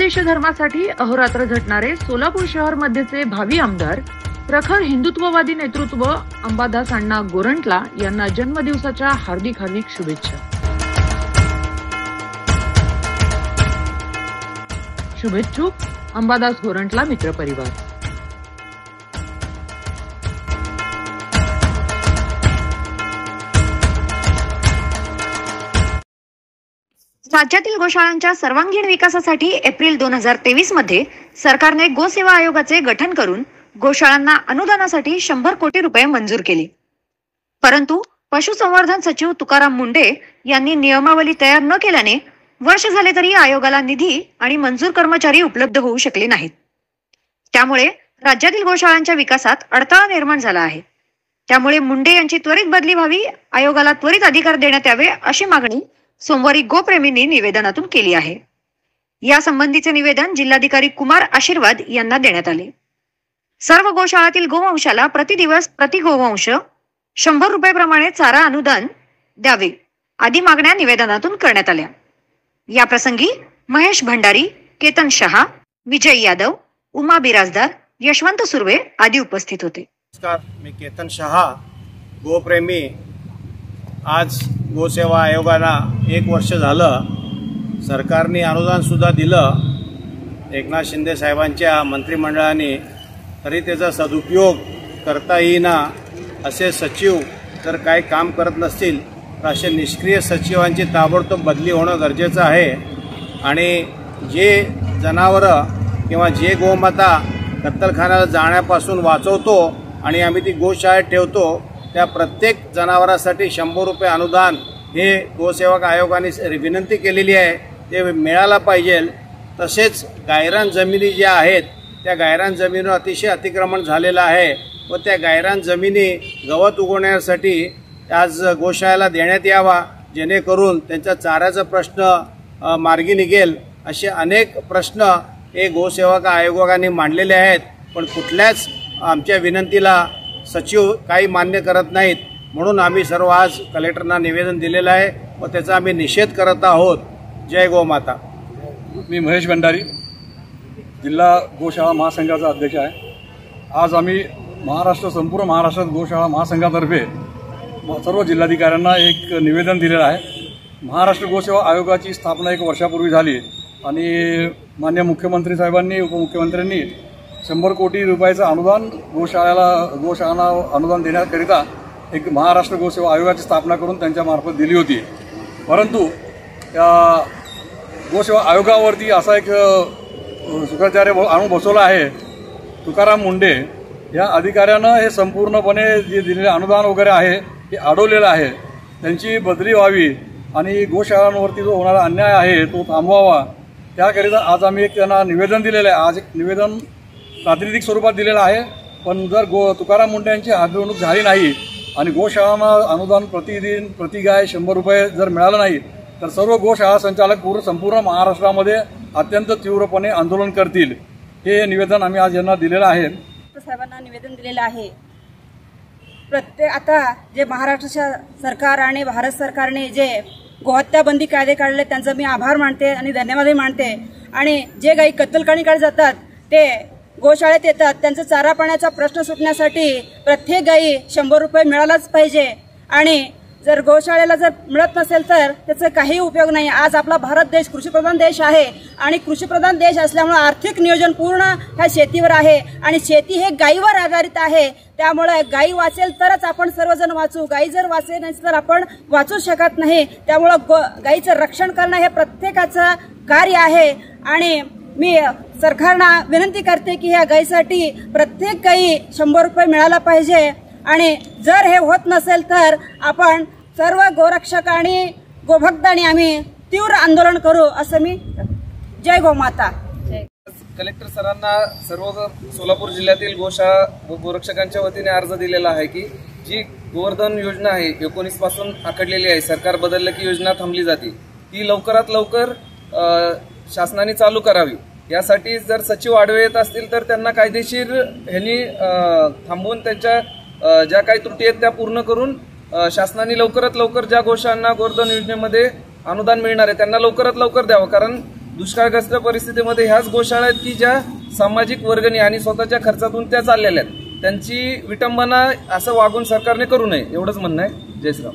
धर्मदेश धर्मासाठी अहोरात्र झटणारे सोलापूर शहर मध्येचे भावी आमदार प्रखर हिंदुत्ववादी नेतृत्व अंबादास अण्णा गोरंट्ला यांना जन्मदिवसाच्या हार्दिक शुभेच्छा। शुभेच्छुक अंबादास गोरंट्ला मित्र परिवार। राज्यातील गोशाळांच्या सर्वांगीण विकासासाठी एप्रिल 2023 मध्ये सरकारने गोसेवा आयोगाचे गठन करून गोशाळांना अनुदानासाठी 100 कोटी रुपये मंजूर केले। परंतु पशुसंवर्धन सचिव तुकाराम मुंडे यांनी नियमावली तयार न केल्याने वर्ष झाले तरी आयोगाला निधी आणि मंजूर कर्मचारी उपलब्ध होऊ शकले नाहीत। त्यामुळे राज्यातील गोशाळांच्या विकासात अडथळा निर्माण झाला आहे। त्यामुळे मुंडे यांची त्वरित बदली व्हावी, आयोगाला त्वरित अधिकार देण्यात यावे अशी मागणी सोमवारी गोप्रेमींनी निवेदनातून केली आहे। या संबंधीचे निवेदन जिल्हाधिकारी कुमार आशीर्वाद यांना देण्यात आले। सर्व गोशाळातील गोवंशाला प्रतिदिवस प्रति गोवंश 100 रुपये प्रमाणे चारा अनुदान द्यावे आदी मागण्या निवेदनातून करण्यात आल्या। या प्रसंगी महेश भंडारी, केतन शहा, विजय यादव, उमा बिराजदार, यशवंत सुर्वे आदी उपस्थित होते। नमस्कार, मी केतन शहा, गोप्रेमी। आज गोसेवा आयोगाला 1 वर्ष झालं, सरकारने अनुदान सुद्धा दिलं एकनाथ शिंदे साहेबांच्या मंत्रिमंडळाने, तरी त्याचा सदुपयोग करता येईना। असे सचिव जर काही काम करत नसतील तर असे निष्क्रिय सचिवांची ताबडतोब बदली होणं गरजेचं आहे। आणि जे जनावरं किंवा जे गोमाता कत्तलखान्याला जाण्यापासून वाचवतो आणि आम्ही ती गोशाळेत ठेवतो, त्या प्रत्येक जनावरासाठी 100 रुपये अनुदान हे गोसेवक आयोगाने विनंती केलेली आहे, ते मिळायला पाहिजे। तसेच गायरान जमिनी ज्या आहेत त्या गायरान जमिनीवर अतिशय अतिक्रमण झालेलं आहे व त्या गायरान जमिनी गवत उगवण्यासाठी आज गोशाळेला देण्यात यावा, जेणेकरून त्यांचा चाऱ्याचा प्रश्न मार्गी निघेल। असे अनेक प्रश्न हे गोसेवक आयोगाने मांडलेले आहेत, पण कुठल्याच आमच्या विनंतीला सचिव काही मान्य करत नाहीत। म्हणून आम्ही सर्व आज कलेक्टरना निवेदन दिलेलं आहे व त्याचा आम्ही निषेध करत आहोत। जय गोमाता। मी महेश भंडारी, जिल्हा गोशाळा महासंघाचा अध्यक्ष आहे। आज आम्ही संपूर्ण महाराष्ट्रात गोशाळा महासंघातर्फे सर्व जिल्हाधिकाऱ्यांना एक निवेदन दिलेलं आहे। महाराष्ट्र गोसेवा आयोगाची स्थापना 1 वर्षापूर्वी झाली आणि माननीय मुख्यमंत्री साहेबांनी, उपमुख्यमंत्र्यांनी 100 कोटी रुपयाचं अनुदान गोशाळांना अनुदान देण्याकरिता एक महाराष्ट्र गोसेवा आयोगाची स्थापना करून त्यांच्या मार्फत दिली होती। परंतु या गोसेवा आयोगावरती असा एक शुक्राचार्य आणून बसवला आहे, तुकाराम मुंडे या अधिकाऱ्यानं हे संपूर्णपणे जे दिलेले अनुदान वगैरे आहे हे अडवलेलं आहे। त्यांची बदली व्हावी आणि गोशाळांवरती जो होणारा अन्याय आहे तो थांबवावा, त्याकरिता आज आम्ही एक त्यांना निवेदन दिलेलं आहे। आज एक निवेदन प्रातिनिधिक स्वरूपात दिलेलं आहे, पण जर तुकाराम मुंडे यांची हातनिवडणूक झाली नाही आणि गोशाळांना अनुदान प्रति गाय 100 रुपये जर मिळालं नाही तर सर्व गोशाळा संचालक संपूर्ण महाराष्ट्रामध्ये अत्यंत तीव्रपणे आंदोलन करतील। हे निवेदन आम्ही आज यांना दिलेलं आहे। साहेबांना निवेदन दिलेलं आहे। आता जे महाराष्ट्र सरकार आणि भारत सरकारने जे गोहत्या बंदी कायदे काढले त्यांचा मी आभार मानते आणि धन्यवादही मानते। आणि जे गाई कत्तलखान्याकडे जातात ते गोशाळेत येतात, त्यांचा चारा पाण्याचा प्रश्न सुटण्यासाठी प्रत्येक गाई 100 रुपये मिळालाच पाहिजे। आणि जर गोशाळेला जर मिळत नसेल तर त्याचा काही उपयोग नाही। आज आपला भारत देश कृषीप्रधान देश आहे आणि कृषीप्रधान देश असल्यामुळे आर्थिक नियोजन पूर्ण ह्या शेतीवर आहे आणि शेती हे गायीवर आधारित आहे। त्यामुळे गायी वाचेल तरच आपण सर्वजण वाचू, गायी जर वाचेल नाही तर आपण वाचूच शकत नाही। त्यामुळे गायीचं रक्षण करणं हे प्रत्येकाचं कार्य आहे। आणि मी सरकारला विनंती करते की ह्या गायीसाठी प्रत्येक गायी 100 रुपये मिळाला पाहिजे। आणि जर हे होत नसेल तर आपण सर्व गोरक्षक आणि गोभक्तांनी आम्ही तीव्र आंदोलन करू असं मी। जय गोमाता। कलेक्टर सरांना सर्व सोलापूर जिल्ह्यातील गोशाळा गोरक्षकांच्या वतीने अर्ज दिलेला आहे की जी गोवर्धन योजना आहे 19 पासून आखडलेली आहे, सरकार बदललं की योजना थांबली जाते, ती लवकरात लवकर शासनाने चालू करावी। यासाठी जर सचिव आडवे येत असतील तर त्यांना कायदेशीर ह्यांनी थांबवून त्यांच्या ज्या काही त्रुटी आहेत त्या पूर्ण करून शासनाने लवकरात लवकर ज्या गोशाळांना गोवर्धन योजनेमध्ये अनुदान मिळणार आहे त्यांना लवकरात लवकर द्यावं। कारण दुष्काळग्रस्त परिस्थितीमध्ये ह्याच गोशाळा आहेत की ज्या सामाजिक वर्गणी आणि स्वतःच्या खर्चातून त्या चाललेल्या आहेत. त्यांची विटंबना असं वागून सरकारने करू नये एवढंच म्हणणं आहे. जय श्रीराम.